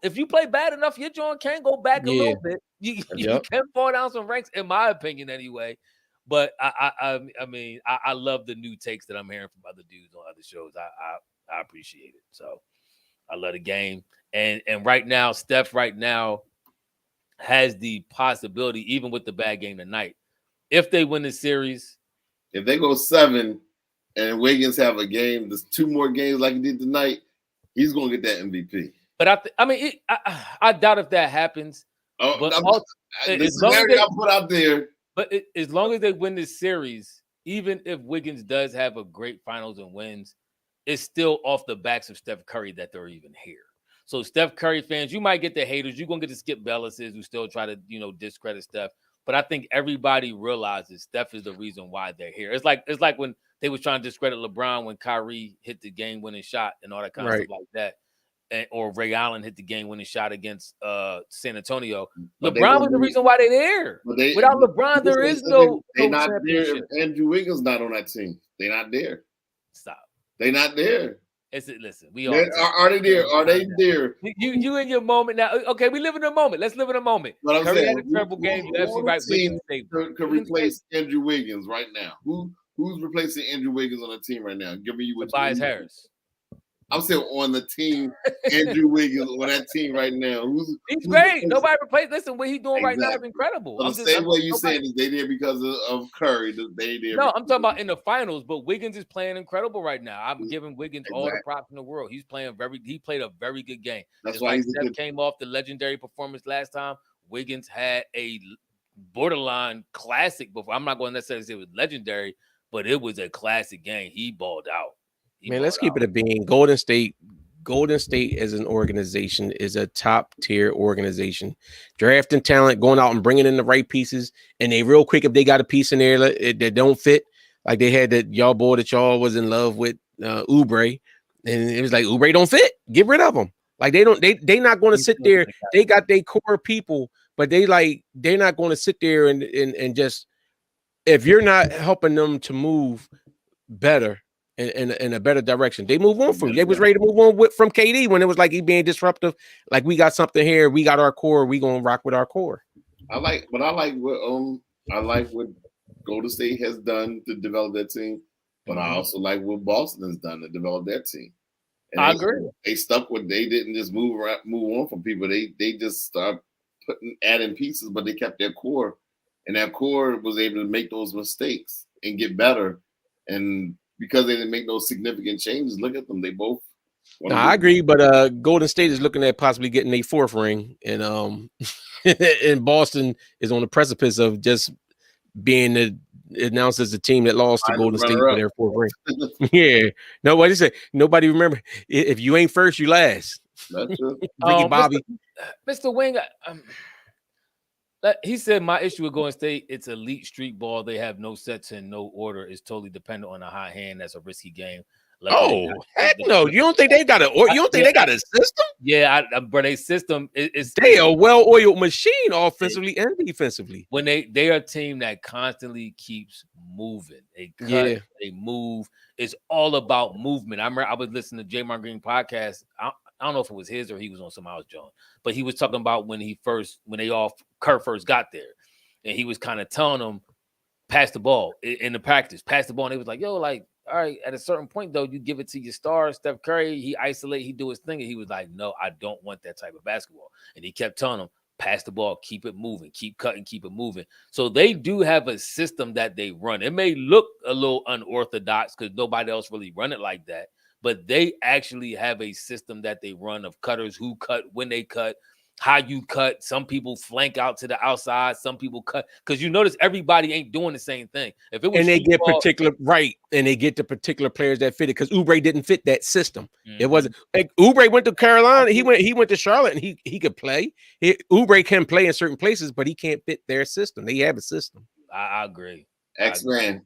If you play bad enough, your joint can go back a little bit. You can fall down some ranks, in my opinion, anyway. But I mean, I love the new takes that I'm hearing from other dudes on other shows. I appreciate it. So I love the game. And right now, Steph has the possibility, even with the bad game tonight, if they win the series. If they go 7 and Wiggins have a game, there's 2 more games like he did tonight, he's going to get that MVP. But I doubt if that happens. But the scenario I put out there. But as long as they win this series, even if Wiggins does have a great finals and wins, it's still off the backs of Steph Curry that they're even here. So Steph Curry fans, you might get the haters. You're going to get the Skip Baylesses who still try to, discredit Steph. But I think everybody realizes Steph is the reason why they're here. It's like when they was trying to discredit LeBron when Kyrie hit the game-winning shot and all that kind of stuff like that. Or Ray Allen hit the game-winning shot against San Antonio. But LeBron was the reason why they're there. Without LeBron, there is no not there. If Andrew Wiggins not on that team, they're not there. Stop. They're not there. Listen, are they there? Are they there? You in your moment now. Okay, we live in a moment. Let's live in a moment. But I'm Curry saying, had a terrible game. You absolutely right. Team could replace Andrew Wiggins right now. Who's replacing Andrew Wiggins on the team right now? Give me Tobias Harris. I'm still on the team. Andrew Wiggins on that team right now. He's great. Nobody replaced. Listen, what he's doing right now is incredible. So the same way you said is they there because of Curry. They there. No, I'm talking about in the finals. But Wiggins is playing incredible right now. I'm giving Wiggins all the props in the world. He played a very good game. That's why Steph came off the legendary performance last time. Wiggins had a borderline classic before. I'm not going to necessarily say it was legendary, but it was a classic game. He balled out. Man, let's keep it a bean. Golden State as an organization is a top tier organization. Drafting talent, going out and bringing in the right pieces, and they real quick if they got a piece in there that don't fit, like they had that y'all boy that y'all was in love with, Oubre, and it was like Oubre don't fit. Get rid of them. Like they not going to sit there. They got their core people, but they're not going to sit there and just, if you're not helping them to move better. In a better direction, they move on from you. They was ready to move on from KD when it was like he being disruptive. Like, we got something here, we got our core, we gonna rock with our core. I like what Golden State has done to develop that team, but I also like what Boston has done to develop their team. And I agree. They stuck with. They didn't just move on from people. They just start adding pieces, but they kept their core, and that core was able to make those mistakes and get better. And because they didn't make those significant changes, look at them. They both. I agree, but Golden State is looking at possibly getting a 4th ring, and and Boston is on the precipice of just being announced as the team that lost to Golden State for their 4th ring. Yeah, nobody said. Nobody remember. If you ain't first, you last. That's true. Ricky Bobby, Mr. Wing. He said my issue with Golden State, it's elite street ball. They have no sets and no order. It's totally dependent on a hot hand. That's a risky game. Heck no! You don't think they got they got a system? Yeah, but their system is they a well-oiled machine offensively and defensively. When they are a team that constantly keeps moving. They cut, they move. It's all about movement. I remember I was listening to Draymond Green podcast. I don't know if it was his or he was on some else, John, but he was talking about when Kerr first got there, and he was kind of telling them, pass the ball in the practice, pass the ball, and he was like, yo, like, all right, at a certain point though, you give it to your star, Steph Curry, he isolate, he do his thing, and he was like, no, I don't want that type of basketball, and he kept telling them, pass the ball, keep it moving, keep cutting, keep it moving. So they do have a system that they run. It may look a little unorthodox because nobody else really run it like that, but they actually have a system that they run of cutters, who cut, when they cut, how you cut. Some people flank out to the outside, some people cut, because you notice everybody ain't doing the same thing. If it was, and they get particular and they get the particular players that fit it, because Oubre didn't fit that system. It wasn't like Oubre went to Carolina, he went to Charlotte, and he could play. Oubre can play in certain places, but he can't fit their system. They have a system. I agree. X-Man.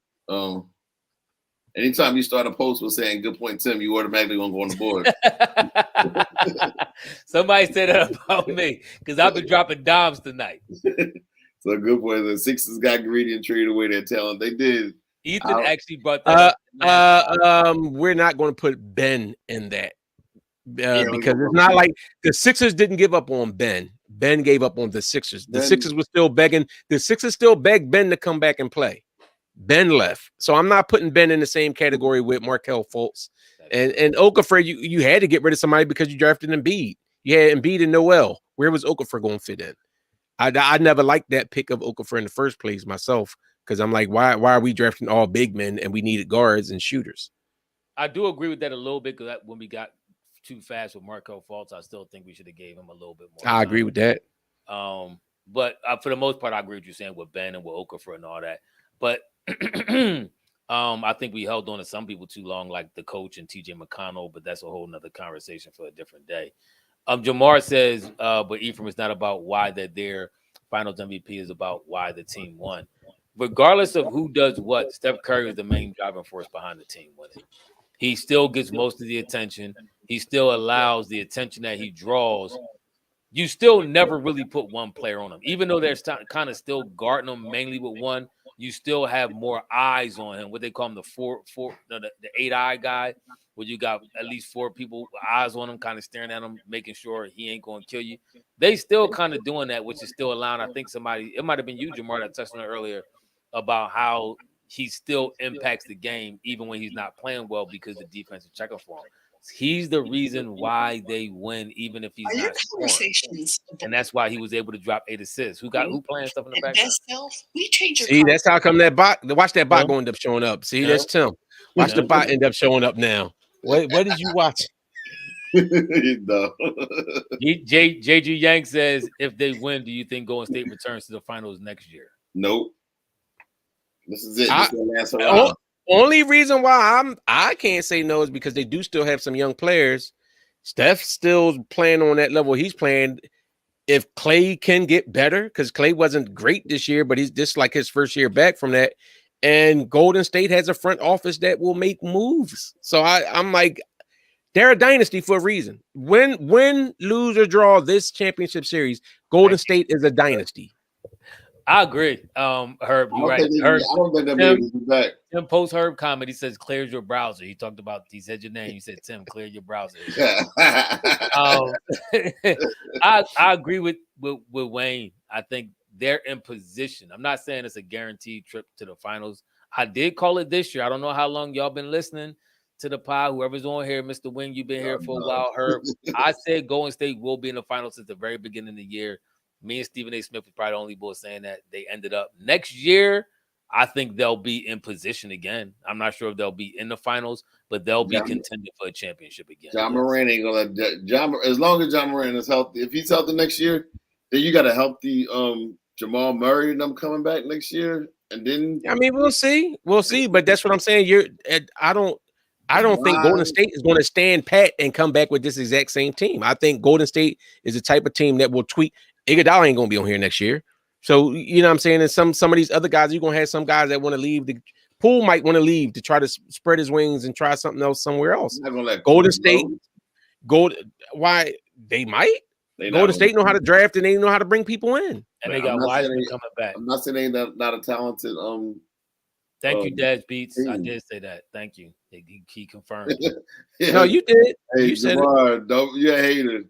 Anytime you start a post with saying "good point, Tim," you automatically gonna go on the board. Somebody said that about me because I've been dropping dimes tonight. So good point. The Sixers got greedy and traded away their talent. They did. Ethan actually brought that up. We're not going to put Ben in that because it's not like the Sixers didn't give up on Ben. Ben gave up on the Sixers. The Sixers were still begging. The Sixers still begged Ben to come back and play. Ben left, so I'm not putting Ben in the same category with Markelle Fultz and Okafor. You had to get rid of somebody because you drafted Embiid. You had Embiid and Noel. Where was Okafor going to fit in? I never liked that pick of Okafor in the first place myself, because I'm like, why are we drafting all big men and we needed guards and shooters? I do agree with that a little bit, because when we got too fast with Markelle Fultz, I still think we should have gave him a little bit more time. I agree with that. But for the most part, I agree with you saying with Ben and with Okafor and all that. But I think we held on to some people too long, like the coach and TJ McConnell, but that's a whole nother conversation for a different day. Jamar says, but Ephraim, is not about why they're there. Finals MVP is about why the team won. Regardless of who does what, Steph Curry is the main driving force behind the team winning. He still gets most of the attention. He still allows the attention that he draws. You still never really put one player on him. Even though there's kind of still guarding him mainly with one, you still have more eyes on him. What they call him, the 8-eye guy, where you got at least 4 people with eyes on him, kind of staring at him, making sure he ain't going to kill you. They still kind of doing that, which is still allowing, I think it might have been you, Jamar, that touched on it earlier, about how he still impacts the game even when he's not playing well, because the defense is checking for him. He's the reason why they win, even if he's not scoring. And that's why he was able to drop 8 assists. Who playing stuff in the background? See, that's how come that bot. Watch that bot go end up showing up. See, that's Tim. Watch the bot end up showing up now. What did you watch? No. JG Yank says, if they win, do you think Golden State returns to the finals next year? Nope. This is it. This is the last round. Only reason why I can't say no is because they do still have some young players. Steph still playing on that level he's playing. If Klay can get better, because Klay wasn't great this year, but he's just like his first year back from that. And Golden State has a front office that will make moves. So I'm like, they're a dynasty for a reason. Win, lose, or draw this championship series, Golden State is a dynasty. I agree. Herb, you're right. Herb, I don't think they'll be able to be back. Tim post Herb comment. He says, "Clears your browser." He said your name. He said, "Tim, clear your browser." I agree with Wayne. I think they're in position. I'm not saying it's a guaranteed trip to the finals. I did call it this year. I don't know how long y'all been listening to the pod. Whoever's on here, Mr. Wing, you've been here for a while. Herb, I said Golden State will be in the finals since the very beginning of the year. Me and Stephen A. Smith was probably the only boy saying that. They ended up next year. I think they'll be in position again. I'm not sure if they'll be in the finals, but they'll be contending for a championship again. John Moran ain't gonna let John, as long as John Moran is healthy. If he's healthy next year, then you got to help the Jamal Murray and them coming back next year. And then we'll see, but that's what I'm saying. I don't think Golden State is going to stand pat and come back with this exact same team. I think Golden State is the type of team that will tweak. Iguodala ain't going to be on here next year. So, you know what I'm saying? And some of these other guys, you're going to have some guys that want to leave. The Poole might want to leave to try to spread his wings and try something else somewhere else. Golden State, why? They might. Golden State know how to draft and they know how to bring people in. And they got Wiseman coming back. I'm not saying they're not a talented Thank you, Dad's Beats. I did say that. Thank you. He confirmed. Yeah. No, you did. Hey, you said Jamar, you're a hater.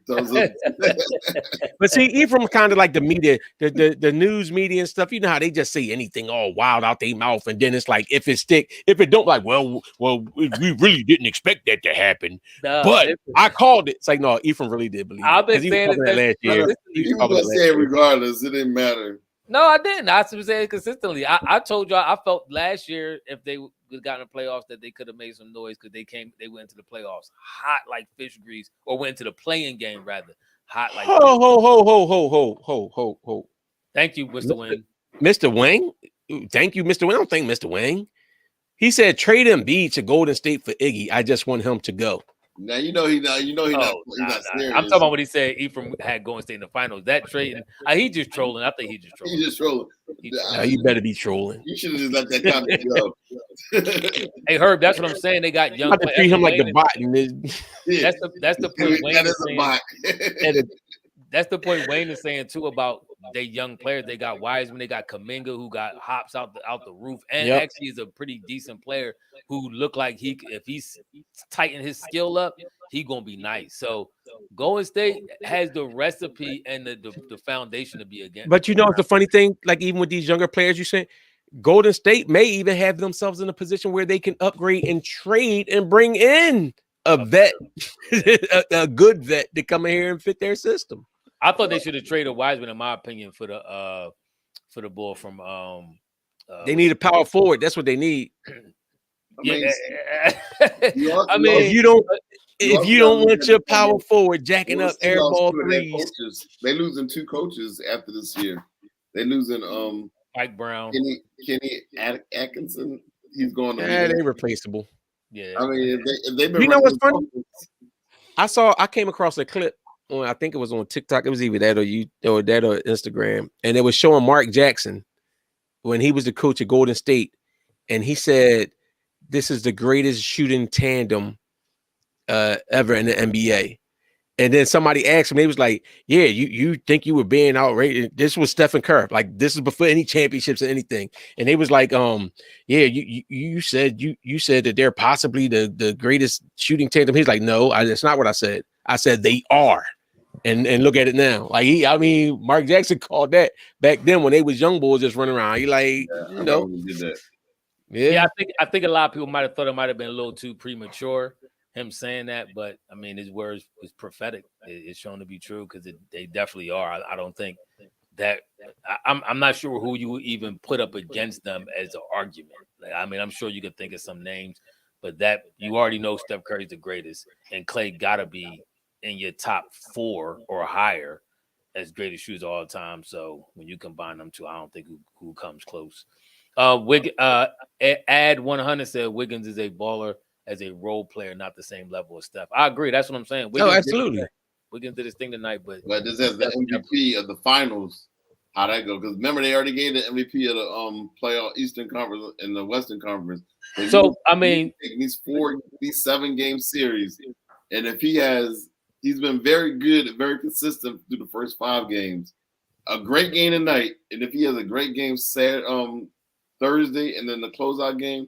But see, Ephraim kind of like the media, the news media and stuff. You know how they just say anything all wild out their mouth, and then it's like if it stick, if it don't, like, well, we really didn't expect that to happen. But I called it. It's like, no, Ephraim really did believe it. I've been saying that last year. He was gonna say it regardless. It didn't matter. No, I didn't. I was saying consistently. I told y'all I felt last year if they got in the playoffs that they could have made some noise because they went into the playoffs hot like fish grease, or went into the playing game rather hot like. Ho. Thank you, Mr. Wayne. Mr. Wayne, thank you, Mr. Wayne. I don't think Mr. Wayne. He said trade Embiid to Golden State for Iggy. I just want him to go. Now he's not serious. I'm talking about what he said. Ephraim had Golden State in the finals. That trade, he just trolling. I think he's just trolling. He's just trolling. You better be trolling. You should have just let that comment go. Hey Herb, that's what I'm saying. They got young. I treat him like the bot. That's the point Wayne is saying. That's the point Wayne is saying too about they young players. They got Wiseman, they got Kuminga who got hops out the roof, and actually is a pretty decent player who look like if he's tighten his skill up, he gonna be nice. So Golden State has the recipe and the foundation to be again. But you know, it's the funny thing, like even with these younger players, you say Golden State may even have themselves in a position where they can upgrade and trade and bring in a vet, a good vet to come in here and fit their system. I thought they should have traded Wiseman, in my opinion, for the ball from. They need a power forward. That's what they need. If you don't want your power forward jacking up air ball threes, they losing 2 coaches after this year. They losing Mike Brown, Kenny Atkinson. He's going to they're replaceable. Yeah, I mean, if they've been. You know what's funny? I came across a clip. I think it was on TikTok. It was either that or Instagram, and it was showing Mark Jackson when he was the coach at Golden State, and he said, "This is the greatest shooting tandem ever in the NBA." And then somebody asked him, they was like, "Yeah, you think you were being outrageous?" This was Stephen Curry, like this is before any championships or anything. And they was like, "Yeah, you said that they're possibly the greatest shooting tandem." He's like, "No, that's not what I said. I said they are." And look at it now. Like Mark Jackson called that back then when they was young boys just running around. He I think a lot of people might have thought it might have been a little too premature, him saying that, but I mean his words was prophetic. It's shown to be true because they definitely are. I don't think that I'm not sure who you even put up against them as an argument. Like, I mean, I'm sure you could think of some names, but that you already know Steph Curry's the greatest, and Klay gotta be in your top 4 or higher as greatest shooters all the time. So when you combine them two, I don't think who comes close. Add 100 said Wiggins is a baller as a role player, not the same level as Steph. I agree. That's what I'm saying. Wiggins absolutely. Wiggins did his thing tonight, but this is the MVP of the finals. How that go? Because remember they already gave the MVP of the playoff Eastern Conference and the Western Conference. So I mean, these 7 game series, and if he's been very good and very consistent through the first 5 games. A great game tonight, and if he has a great game Thursday and then the closeout game,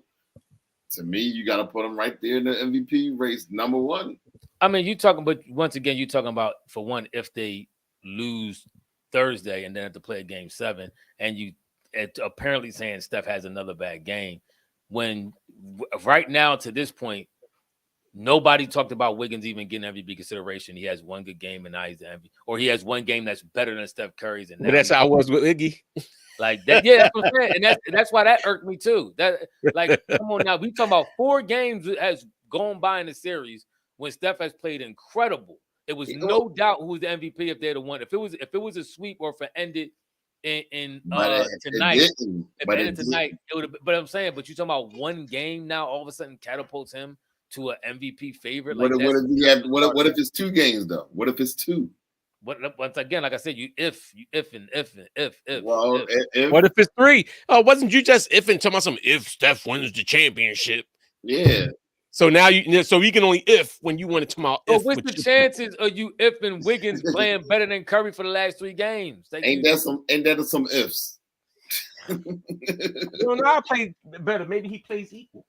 to me, you got to put him right there in the MVP race, number 1. I mean, but once again, you're talking about, for one, if they lose Thursday and then have to play a game 7, and you apparently saying Steph has another bad game, when right now to this point, nobody talked about Wiggins even getting MVP consideration. He has 1 good game and now he's the MVP. Or he has 1 game that's better than Steph Curry's. But that's how I was with Iggy. Like that, yeah, that's what I'm saying. And that's why that irked me too. That, like, come on now. We talking about 4 games has gone by in the series when Steph has played incredible. It was no doubt who was the MVP if they're the one. If it was a sweep or if it ended in tonight, it would have. But I'm saying, but you talking about 1 game now, all of a sudden catapults him to an MVP favorite. Like what if it's 2 games though? What if it's 2? Once again, like I said, if. Well, what if it's 3? Oh, wasn't you just talking about some if Steph wins the championship? Yeah. So now you can only when you want to talk about. So what's the chances of you and Wiggins playing better than Curry for the last 3 games? Ain't that some ifs? No, I play better. Maybe he plays equal.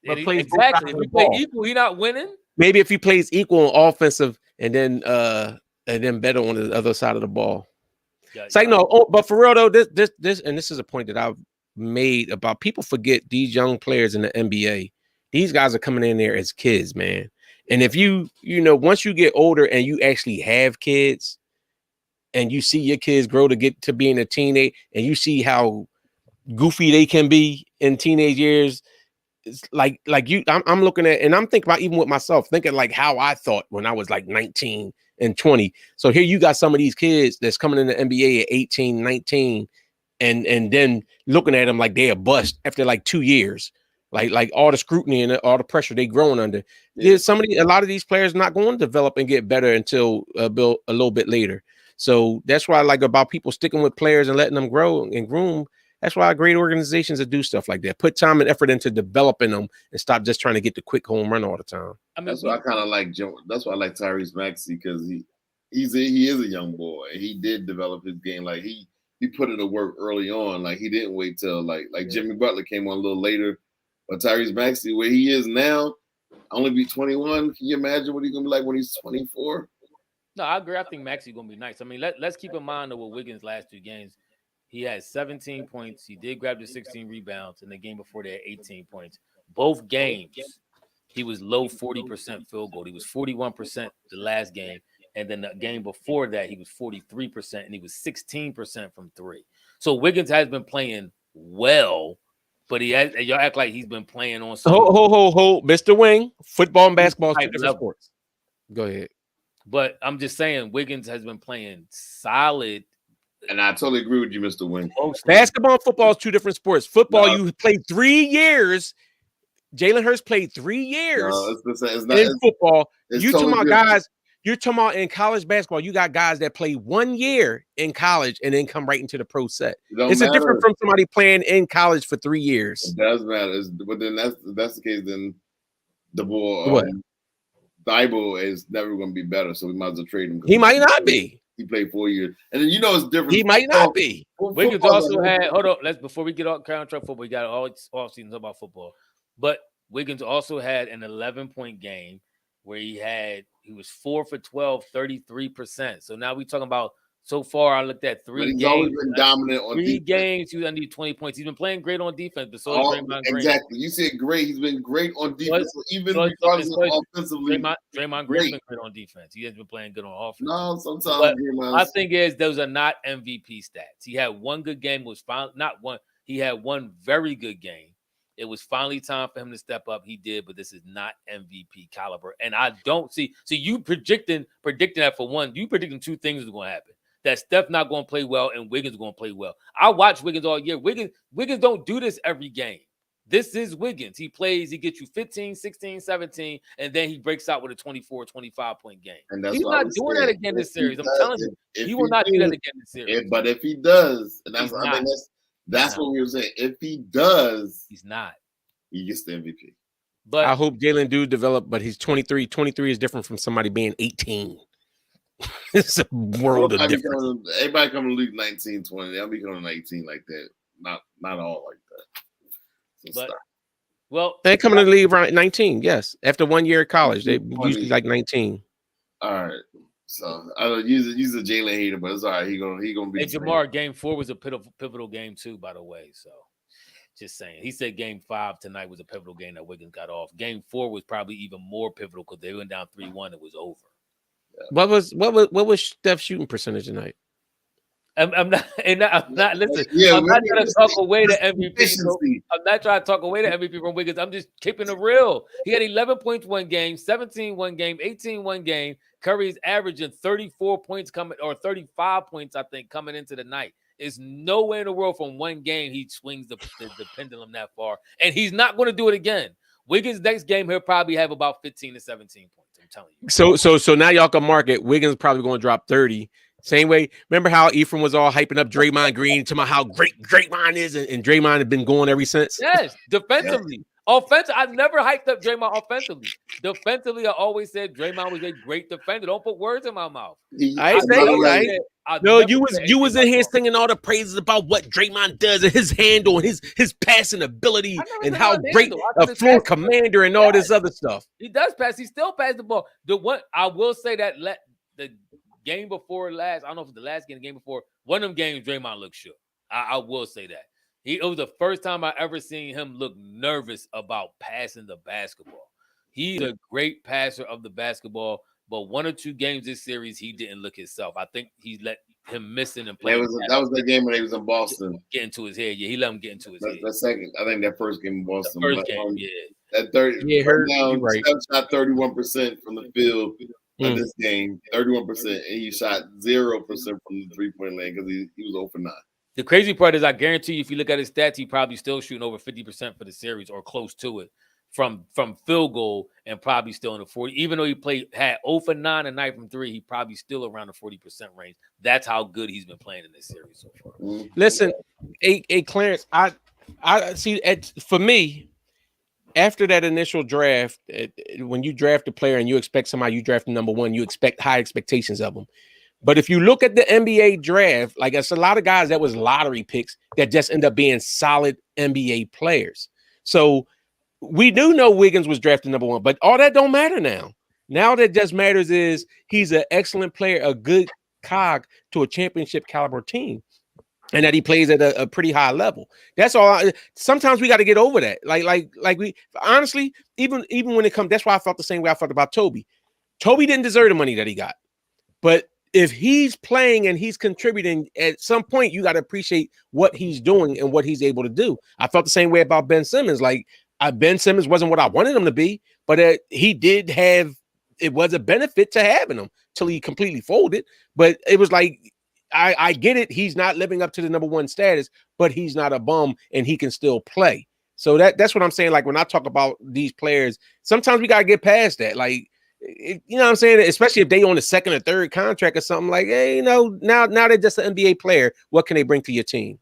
But exactly. If he play equal, he not winning. Maybe if he plays equal on offensive and then better on the other side of the ball. It's like no, but for real though, this is a point that I've made about people forget these young players in the NBA. These guys are coming in there as kids, man. And if you once you get older and you actually have kids and you see your kids grow to get to being a teenage and you see how goofy they can be in teenage years, it's like I'm looking at, and I'm thinking about even with myself, thinking like how I thought when I was like 19 and 20. So here you got some of these kids that's coming in the NBA at 18, 19, and then looking at them like they're a bust after like 2 years. Like all the scrutiny and all the pressure they growing under. Yeah. A lot of these players not going to develop and get better until a little bit later. So that's why I like about people sticking with players and letting them grow and groom. That's why great organizations that do stuff like that put time and effort into developing them and stop just trying to get the quick home run all the time. I mean, that's why I kind of like Joe. That's why I like Tyrese Maxey because he is a young boy. He did develop his game. Like he put it to work early on. Like he didn't wait till like Jimmy Butler came on a little later. But Tyrese Maxey, where he is now, only be 21. Can you imagine what he's gonna be like when he's 24? No, I agree. I think Maxey's gonna be nice. I mean, let's keep in mind that with Wiggins' last 2 games, he had 17 points. He did grab the 16 rebounds. In the game before, they had 18 points. Both games, he was low 40% field goal. He was 41% the last game, and then the game before that, he was 43%, and he was 16% from 3. So Wiggins has been playing well. But y'all act like he's been playing on some. Ho, Mr. Wing. Football and basketball is 2 different sports. Go ahead. But I'm just saying, Wiggins has been playing solid. And I totally agree with you, Mr. Wing. Basketball and football is 2 different sports. Football, you played 3 years. Jalen Hurts played 3 years in football. You talking about guys. You're talking about in college basketball, you got guys that play 1 year in college and then come right into the pro set. It's a different from somebody playing in college for 3 years. It does matter. But then that's the case, then the boy Thibault is never going to be better, so we might as well trade him. He might not be. He played 4 years. And then it's different. He might not be. Wiggins also had, hold on, before we get on contract football, we got all season about football. But Wiggins also had an 11-point game where he was 4 for 12, 33%. So now we're talking about so far. I looked at 3 games. He's always been dominant on 3 games. He was under 20 points. He's been playing great on defense, but so is Draymond Green. Exactly. You said great. He's been great on defense. Offensively, Draymond Green's been great on defense. He hasn't been playing good on offense. No, sometimes. My thing is, those are not MVP stats. He had 1 good game. He had 1 very good game. It was finally time for him to step up. He did, but this is not MVP caliber. And I don't see. So you predicting that for one, you predicting 2 things are going to happen. That Steph not going to play well and Wiggins going to play well. I watch Wiggins all year. Wiggins don't do this every game. This is Wiggins. He plays, he gets you 15, 16, 17, and then he breaks out with a 24, 25-point game. He's not doing that again this series. I'm telling you, he will not do that again this series. But if he does, and that's what we were saying. If he does, he's not. He gets the MVP. But I hope Jalen do develop, but he's 23. 23 is different from somebody being 18. It's a world of difference. Everybody come to league 19, 20. They'll be coming to 18 like that. Not all like that. So they come in the league around 19, yes. After 1 year of college, they usually like 19. All right. So I don't use a Jalen hater, but it's all right. He gonna be. Hey, Jamar, game 4 was a pivotal game too, by the way. So just saying, he said game 5 tonight was a pivotal game that Wiggins got off. Game 4 was probably even more pivotal because they went down 3-1. It was over. Yeah. What was Steph's shooting percentage tonight? I'm not. Listen, I'm not trying to talk away the MVP. I'm not trying to talk away the MVP from Wiggins. I'm just keeping it real. He had 11 points 1 game, 17 1 game, 18 1 game. Curry's averaging 34 points or 35 points, I think, coming into the night. There's no way in the world from 1 game he swings the pendulum that far, and he's not going to do it again. Wiggins' next game, he'll probably have about 15 to 17 points. I'm telling you. So now y'all can mark it. Wiggins probably going to drop 30. Same way. Remember how Ephraim was all hyping up Draymond Green, talking about how great Draymond is, and Draymond had been going ever since? Yes, defensively. Yes. Offensive, I've never hyped up Draymond offensively. Defensively, I always said Draymond was a great defender. Don't put words in my mouth. I No, you was in here singing all the praises about what Draymond does and his handle and his passing ability and how great a floor commander and all this other stuff. He does pass. He still passes the ball. I will say that the game before last, I don't know if it's the last game, the game before, one of them games, Draymond looked shook. I will say that. It was the first time I ever seen him look nervous about passing the basketball. He's a great passer of the basketball, but one or two games this series, he didn't look himself. I think he let him missing and playing. That was the game when he was in Boston. Get into his head. Yeah, he let him get into his head. The second, I think that first game in Boston. The first game, yeah. At 30, Steph shot 31% from the field in this game, 31%, and he shot 0% from the 3-point lane because he was 0 for 9. The crazy part is, I guarantee you, if you look at his stats, he probably still shooting over 50% for the series or close to it from field goal, and probably still in the 40. Even though he had 0 for 9 and 9 from 3, he probably still around the 40% range. That's how good he's been playing in this series so far. Listen, Clarence, I see. For me, after that initial draft, when you draft a player and you expect somebody, you draft number one, you expect high expectations of them. But if you look at the NBA draft, like it's a lot of guys that was lottery picks that just end up being solid NBA players. So we do know Wiggins was drafted number one, but all that don't matter now. Now that just matters is he's an excellent player, a good cog to a championship caliber team, and that he plays at a pretty high level. That's all. Sometimes we got to get over that. Like we honestly, even when it comes, that's why I felt the same way I felt about Toby. Toby didn't deserve the money that he got, but if he's playing and he's contributing, at some point you got to appreciate what he's doing and what he's able to do. I felt the same way about Ben Simmons. Like Ben Simmons wasn't what I wanted him to be, but he did have. It was a benefit to having him till he completely folded. But it was like, I get it. He's not living up to the number one status, but he's not a bum and he can still play. So that's what I'm saying. Like when I talk about these players, sometimes we got to get past that. Like, you know what I'm saying? Especially if they on the second or third contract or something, like, hey, you know, now they're just an NBA player. What can they bring to your team?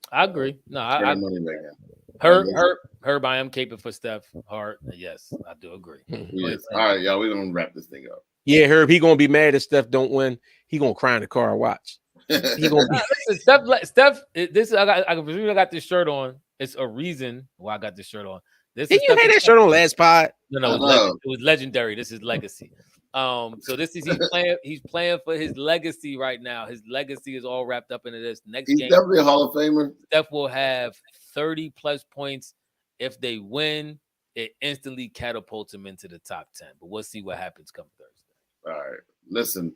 I agree. No, Herb, I am caping for Steph Hart. Yes, I do agree. Yes. All right, y'all, we're going to wrap this thing up. Yeah, Herb, he going to be mad if Steph don't win. He going to cry in the car and watch. He gonna be Steph, I got this shirt on. It's a reason why I got this shirt on. Did you have that shirt on last pod? No, it was legendary. This is legacy. So this is he's playing for his legacy right now. His legacy is all wrapped up into this. Next game, he's definitely a Hall of Famer. Steph will have 30 plus points. If they win, it instantly catapults him into the top 10. But we'll see what happens come Thursday. All right. Listen.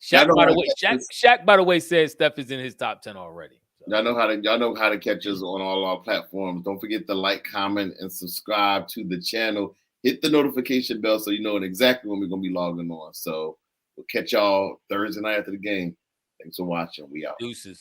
Shaq, by the way, says Steph is in his top 10 already. So. Y'all know how to catch us on all our platforms. Don't forget to like, comment, and subscribe to the channel. Hit the notification bell so you know exactly when we're gonna be logging on. So we'll catch y'all Thursday night after the game. Thanks for watching. We out. Deuces.